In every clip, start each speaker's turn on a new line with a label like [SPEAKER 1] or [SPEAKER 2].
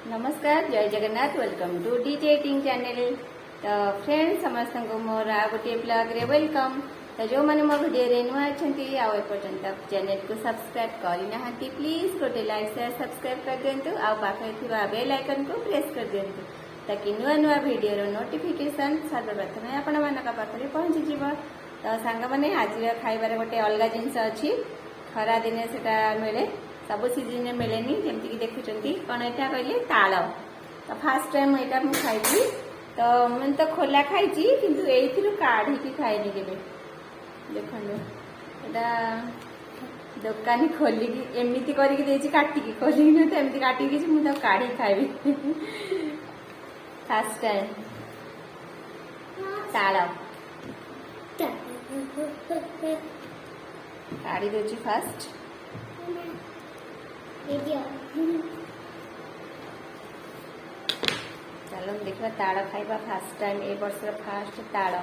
[SPEAKER 1] नमस्कार जय Jagannath welcome two DJ eating channel. तो फ्रेंड्स समस्त को मोर आ गोटे ब्लॉग रे वेलकम। तो जो मैंने मो वीडियो रे नुआ अछंती आ पर्यंत चैनल को सब्सक्राइब करी नाहंती प्लीज गोटे लाइक शेयर सब्सक्राइब कर दियंतु आ पाखे थिबा बेल आइकन को प्रेस कर दियंतु ताकि नुआ नुआ वीडियो रो नोटिफिकेशन सर्वप्रथम आपण मानक पाखरे पहुंची जीव। तो सांग माने आज खाइबार गोटे अलग जिनस अछि खरा दिने सेटा मिले सब सीजन मिलेनि जमती कि देखुंट कौन यहाँ कहले ताल। तो फास्ट टाइम यहाँ मुझे खाई तो मैंने तो खोला खाई किंतु ये काढ़ी खाएनि के देखो यहाँ दुकानी खोलिकी एमती करके काटिकी खोलिकी तो एमती काटिकी मुझे काढ़ी खाइबी फास्ट टाइम ताल काढ़ी दूची फास्ट चलो देखा ताड़ खाइबा फास्ट टाइम ए वर्ष फास्ट ताड़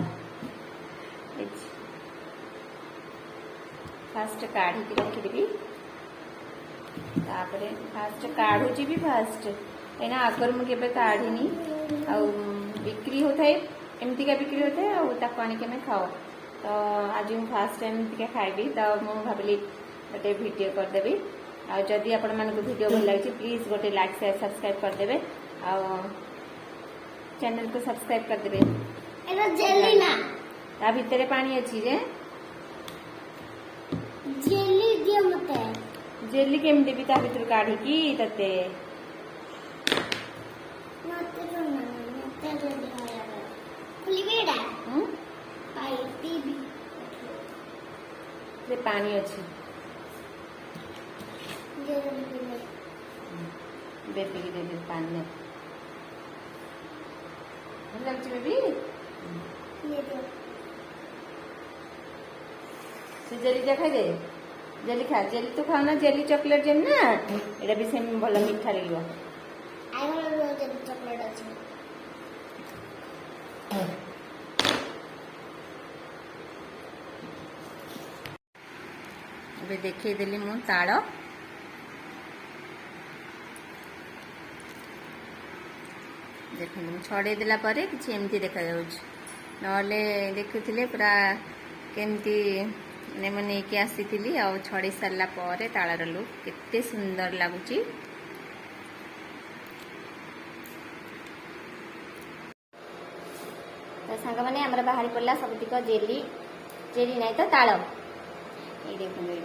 [SPEAKER 1] फास्ट काढ़ी की रखीदेवी तापर फास्ट काढ़ुची भी फास्ट कहीं आगर मुझे काढ़ी आ बिक्री होता है एमती का बिक्री होता है आक आनिक खाओ। तो आज मुझे फास्ट टाइम खाइबी तो मुझे भाविली गोटे वीडियो करदेवी आदि आपण मान वीडियो भल लगे प्लीज गोटे लाइक शेयर सब्सक्राइब करदे चैनल को सब्सक्राइब करदे।
[SPEAKER 2] जेली ना
[SPEAKER 1] ता भितर पानी अच्छी जे
[SPEAKER 2] जेली दियो मते
[SPEAKER 1] जेली केमती भी ता भितर काढ़ी की तते
[SPEAKER 2] मते तो ना मते जेली आया खुली बेडा आई टीवी
[SPEAKER 1] से पानी अच्छी बेबी की दे पानी लग बेबी से जेली जा खाई दे जेली खा जेली तो खाओ ना जेली चॉकलेट जेम ना एटा भी सेम भल मीठा लगे
[SPEAKER 2] आई वाला रोज जेली चॉकलेट अछि
[SPEAKER 1] अबे देखिए देली मु ताड़ देखो छड़े देला परे किछि एमती देखा जाउछ नले देखुथिले पूरा केमती ने मन नेकी आसीथिली आ छड़े सारला परे ताळार लुक केते सुंदर लागुची। तो सांग माने हमरा बाहरी पड़ला सबतिक जेली जेली नहीं तो ताळ ये देखो ये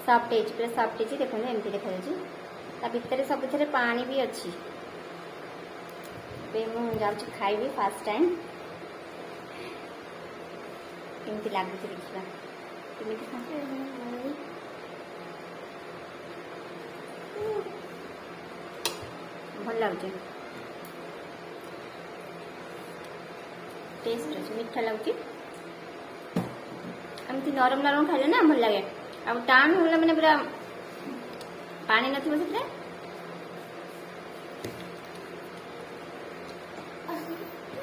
[SPEAKER 1] सॉफ्ट एज पूरा सॉफ्ट एज देखो एमती देखा जाउची ता भितर सब पानी भी अच्छी मुझे खाइबी फास्ट टाइम केमती लगुच देखा भल लगुच टेस्ट अच्छे मीठा लगुच एमती नरम नरम खाइले ना भल लगे आ टाण होला मैंने पूरा पानी नथिबो सेतरे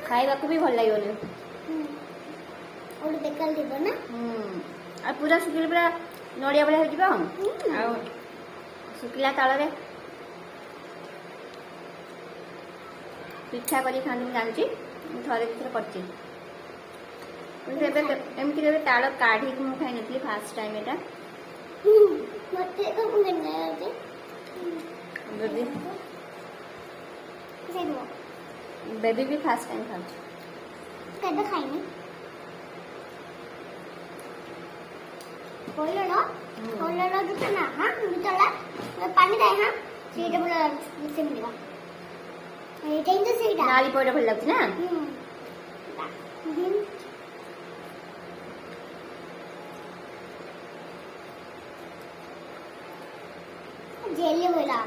[SPEAKER 1] खाइबा को भी भल लागियो
[SPEAKER 2] और बेकल दिबो ना
[SPEAKER 1] आ पूरा सुखिले पूरा नड़िया बड़ा हो जिबो आ सुखिला ताल रे पिठा करी खानी जानची थरे थरे करची एमती केबे ताल काढ़ी मु खाई नथली फास्ट टाइम एटा
[SPEAKER 2] मते को मंगना है
[SPEAKER 1] बेबी
[SPEAKER 2] से दो
[SPEAKER 1] बेबी भी फास्ट टाइम खाऊँ
[SPEAKER 2] कदे खाइनी कोइलो दुटा ना हां दुटा पानी दे हां सीटा बोला से मिलेगा ये टाइम तो सीटा
[SPEAKER 1] नाली पड़े भल लगछ ना
[SPEAKER 2] जेली होला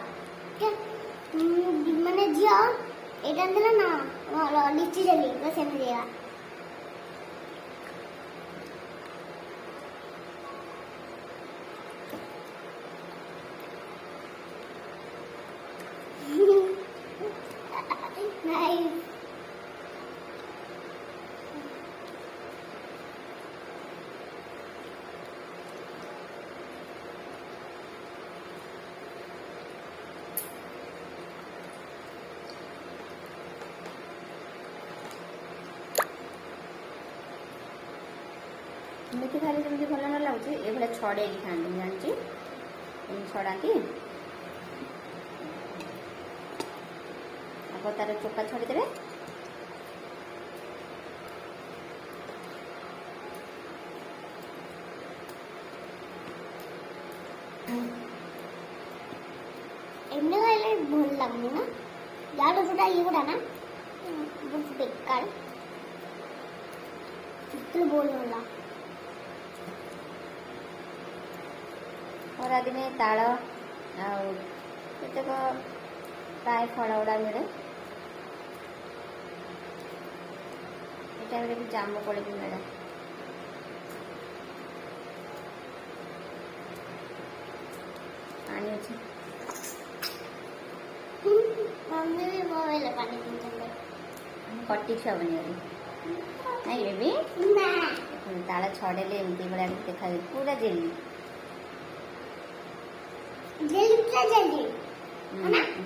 [SPEAKER 2] के माने जियो एटा देला ना लिची जेली तो सेम दिया नाइस
[SPEAKER 1] ଏମିତି ଖାଇଲେ ଯେମିତି ଭଲ ନ ଲାଗୁଛି ଏଭଳିଆ ଛଡ଼େଇକି ଖାଆନ୍ତି ମୁଁ ଜାଣିଛି ଏମିତି ଛଡ଼ାନ୍ତି ଆଗ ତାର ଚୋପା ଛଡ଼େଇଦେବେ
[SPEAKER 2] एमने खाइले भल लाଗୁନି না যার ওটা ইয়েটা না বহুত বেকার চিত্র বল होला
[SPEAKER 1] ଖରାଦିନେ ତାଳ ଆଉ କେତେକ ପ୍ରାୟ ଫଳ ଗୁଡ଼ା ମିଳେ ଏ ଟାଇମ୍ରେ ବି ଜାମୁ କୋଳି ବି ମିଳେ ପାଣି ଅଛି
[SPEAKER 2] मम्मी भी मोबाइल पानी पीते हैं
[SPEAKER 1] कटी छुआ बनिगली ନାଇଁ ବେବି
[SPEAKER 2] ना
[SPEAKER 1] ତାଳ ଛଡ଼େଇଲେ ଏମିତି ଭଳିଆ ଦେଖାଯାଉଛି ପୁରା ଜେଲି
[SPEAKER 2] जेली का जेली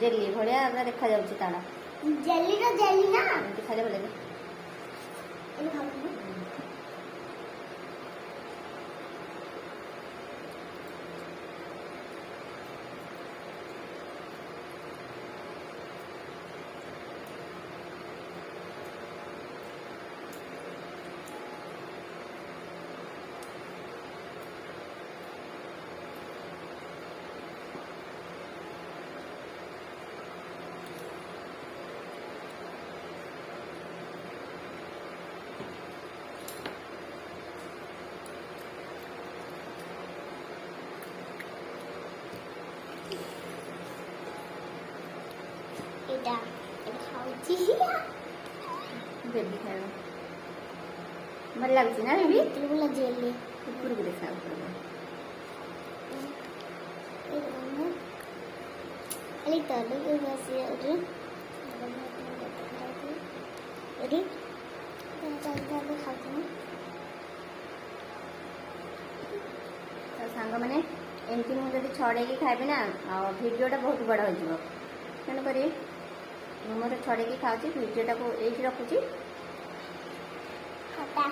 [SPEAKER 1] ଜେଲି ଭଳିଆ ପୁରା ଦେଖାଯାଉଛି ତାଳ
[SPEAKER 2] जेली का जेली ना
[SPEAKER 1] ଏମିତି ଖାଇଲେ ଭଲ ଲାଗେ
[SPEAKER 2] ये खाओ এটা এটা খাওছি
[SPEAKER 1] ବେବି ଖାଇବ ଭଲ ଲାଗୁଛି ନା ବେବି
[SPEAKER 2] ଏଗୁলা ଜେଲି
[SPEAKER 1] ଉପରକୁ ଦେଖା ଉପରକୁ
[SPEAKER 2] ଖାଲି ତଳକୁ ବସି ଯାଉଛି ଏଠି ଖାଉଛୁ
[SPEAKER 1] ତ ସାଙ୍ଗମାନେ ଏମିତି ମୁଁ ଯଦି ଛଡ଼େଇକି ଖାଇବି ନା ଆଉ ଭିଡ଼ିଓଟା ବହୁତ ବଡ଼ ହୋଇଯିବ ତେଣୁକରି ମୁଁ ମୋର ଛଡ଼େଇକି ଖାଉଛି ଭିଡ଼ିଓଟାକୁ ଏଇଠି ରଖୁଛି
[SPEAKER 2] ଖଟା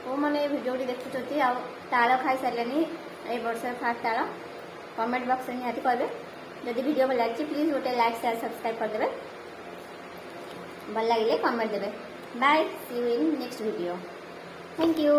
[SPEAKER 1] କେଉଁମାନେ ଏ ଭିଡ଼ିଓଟି ଦେଖୁଛନ୍ତି ଆଉ ତାଳ ଖାଇସାରିଲେନି ଏଇ ବର୍ଷର ଫାଷ୍ଟ ତାଳ କମେଣ୍ଟ ବକ୍ସରେ ନିହାତି କହିବେ ଯଦି ଭିଡ଼ିଓ ଭଲ ଲାଗିଛି ପ୍ଲିଜ୍ ଗୋଟେ ଲାଇକ୍ ସେୟାର ସବସ୍କ୍ରାଇବ୍ କରିଦେବେ ଭଲ ଲାଗିଲେ କମେଣ୍ଟ ଦେବେ bye see you in next video thank you